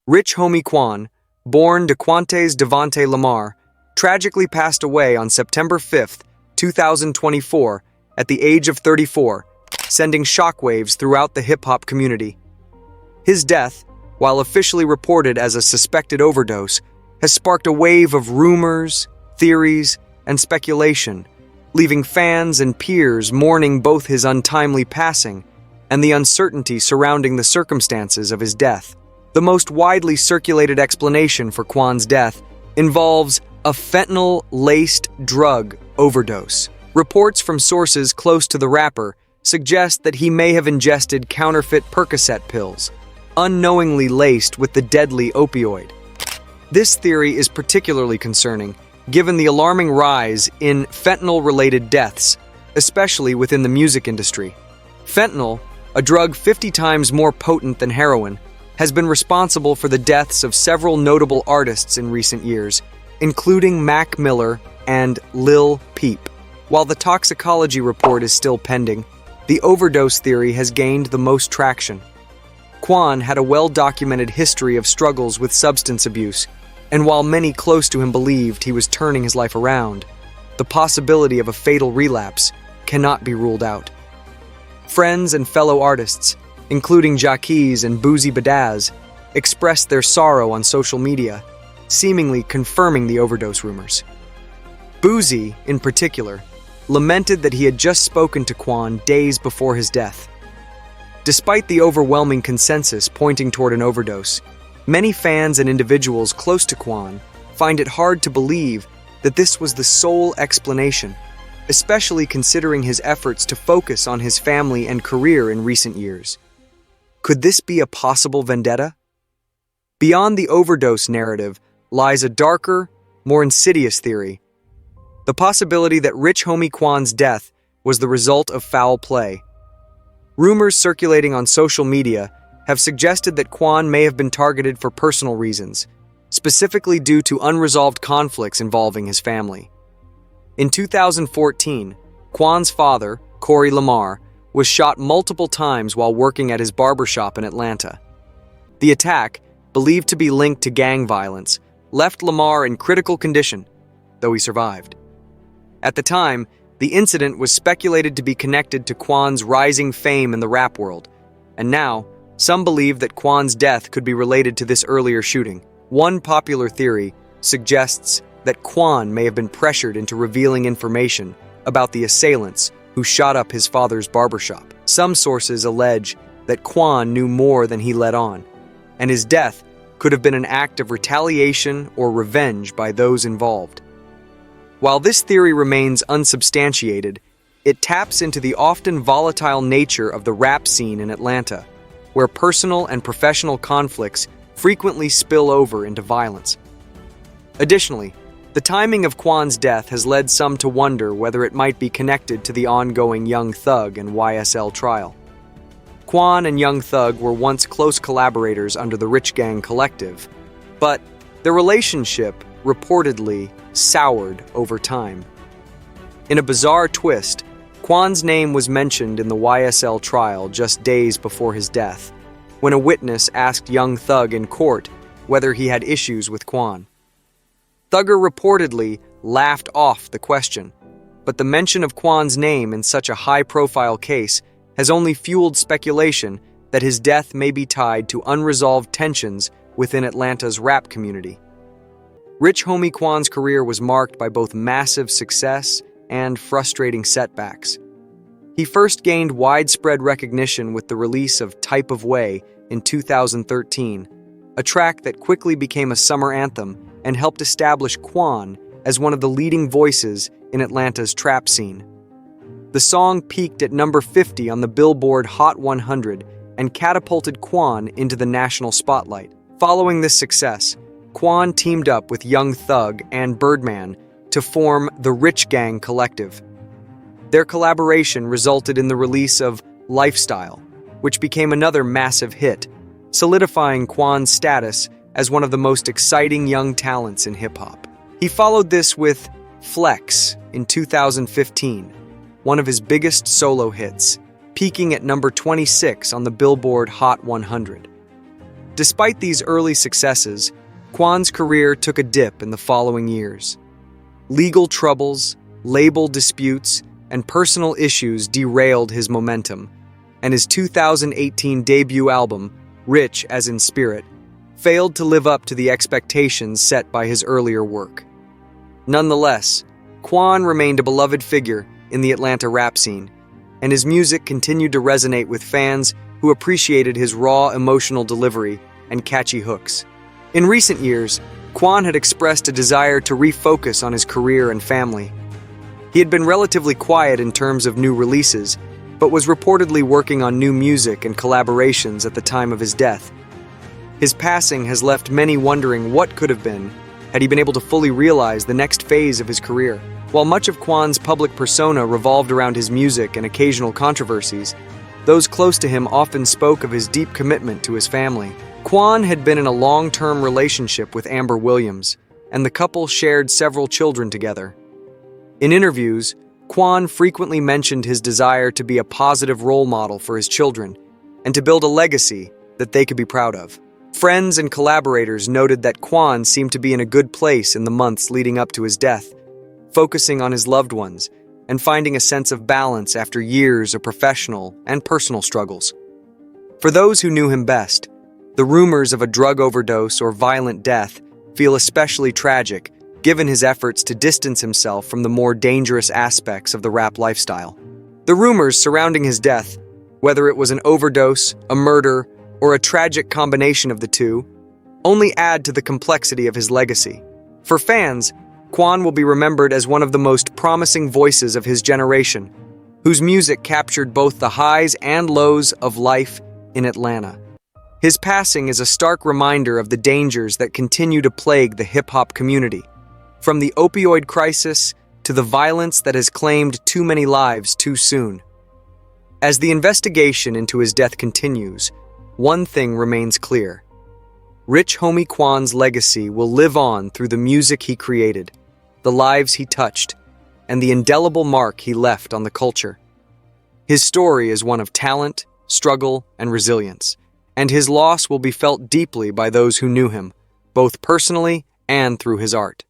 Rich homie Quan, born de Quantes Devante Lamar, tragically passed away on September 5th, 2024, at the age of 34, sending shockwaves throughout the hip-hop community. His death, while officially reported as a suspected overdose, has sparked a wave of rumors, theories, and speculation, leaving fans and peers mourning both his untimely passing and the uncertainty surrounding the circumstances of his death. The most widely circulated explanation for Quan's death involves a fentanyl-laced drug overdose. Reports from sources close to the rapper suggest that he may have ingested counterfeit Percocet pills, unknowingly laced with the deadly opioid. This theory is particularly concerning, given the alarming rise in fentanyl-related deaths, especially within the music industry. Fentanyl, a drug 50 times more potent than heroin, has been responsible for the deaths of several notable artists in recent years, including Mac Miller and Lil Peep. While the toxicology report is still pending, the overdose theory has gained the most traction. Quan had a well-documented history of struggles with substance abuse, and while many close to him believed he was turning his life around, the possibility of a fatal relapse cannot be ruled out. Friends and fellow artists, including Jaquez and Boozy Badaz, expressed their sorrow on social media, seemingly confirming the overdose rumors. Boozy, in particular, lamented that he had just spoken to Quan days before his death. Despite the overwhelming consensus pointing toward an overdose, many fans and individuals close to Quan find it hard to believe that this was the sole explanation, especially considering his efforts to focus on his family and career in recent years. Could this be a possible vendetta? Beyond the overdose narrative lies a darker, more insidious theory: the possibility that Rich homie Quan's death was the result of foul play. Rumors circulating on social media have suggested that Quan may have been targeted for personal reasons, specifically due to unresolved conflicts involving his family. In 2014, Quan's father, Corey Lamar, was shot multiple times while working at his barbershop in Atlanta. The attack, believed to be linked to gang violence, left Lamar in critical condition, though he survived. At the time, the incident was speculated to be connected to Quan's rising fame in the rap world, and now, some believe that Quan's death could be related to this earlier shooting. One popular theory suggests that Quan may have been pressured into revealing information about the assailants who shot up his father's barbershop. Some sources allege that Quan knew more than he let on, and his death could have been an act of retaliation or revenge by those involved. While this theory remains unsubstantiated, it taps into the often volatile nature of the rap scene in Atlanta, where personal and professional conflicts frequently spill over into violence. Additionally, the timing of Quan's death has led some to wonder whether it might be connected to the ongoing Young Thug and YSL trial. Quan and Young Thug were once close collaborators under the Rich Gang Collective, but their relationship reportedly soured over time. In a bizarre twist, Quan's name was mentioned in the YSL trial just days before his death, when a witness asked Young Thug in court whether he had issues with Quan. Thugger reportedly laughed off the question, but the mention of Quan's name in such a high-profile case has only fueled speculation that his death may be tied to unresolved tensions within Atlanta's rap community. Rich homie Quan's career was marked by both massive success and frustrating setbacks. He first gained widespread recognition with the release of Type of Way in 2013, a track that quickly became a summer anthem and helped establish Quan as one of the leading voices in Atlanta's trap scene. The song peaked at number 50 on the Billboard Hot 100 and catapulted Quan into the national spotlight. Following this success, Quan teamed up with Young Thug and Birdman to form the Rich Gang Collective. Their collaboration resulted in the release of Lifestyle, which became another massive hit, solidifying Quan's status as one of the most exciting young talents in hip-hop. He followed this with Flex in 2015, one of his biggest solo hits, peaking at number 26 on the Billboard Hot 100. Despite these early successes, Quan's career took a dip in the following years. Legal troubles, label disputes, and personal issues derailed his momentum, and his 2018 debut album, Rich as in Spirit, failed to live up to the expectations set by his earlier work. Nonetheless, Quan remained a beloved figure in the Atlanta rap scene, and his music continued to resonate with fans who appreciated his raw emotional delivery and catchy hooks. In recent years, Quan had expressed a desire to refocus on his career and family. He had been relatively quiet in terms of new releases, but was reportedly working on new music and collaborations at the time of his death. His passing has left many wondering what could have been had he been able to fully realize the next phase of his career. While much of Quan's public persona revolved around his music and occasional controversies, those close to him often spoke of his deep commitment to his family. Quan had been in a long-term relationship with Amber Williams, and the couple shared several children together. In interviews, Quan frequently mentioned his desire to be a positive role model for his children and to build a legacy that they could be proud of. Friends and collaborators noted that Quan seemed to be in a good place in the months leading up to his death, focusing on his loved ones and finding a sense of balance after years of professional and personal struggles. For those who knew him best, the rumors of a drug overdose or violent death feel especially tragic, given his efforts to distance himself from the more dangerous aspects of the rap lifestyle. The rumors surrounding his death, whether it was an overdose, a murder, or a tragic combination of the two, only add to the complexity of his legacy. For fans, Quan will be remembered as one of the most promising voices of his generation, whose music captured both the highs and lows of life in Atlanta. His passing is a stark reminder of the dangers that continue to plague the hip-hop community, from the opioid crisis to the violence that has claimed too many lives too soon. As the investigation into his death continues, one thing remains clear. Rich Homie Quan's legacy will live on through the music he created, the lives he touched, and the indelible mark he left on the culture. His story is one of talent, struggle, and resilience, and his loss will be felt deeply by those who knew him, both personally and through his art.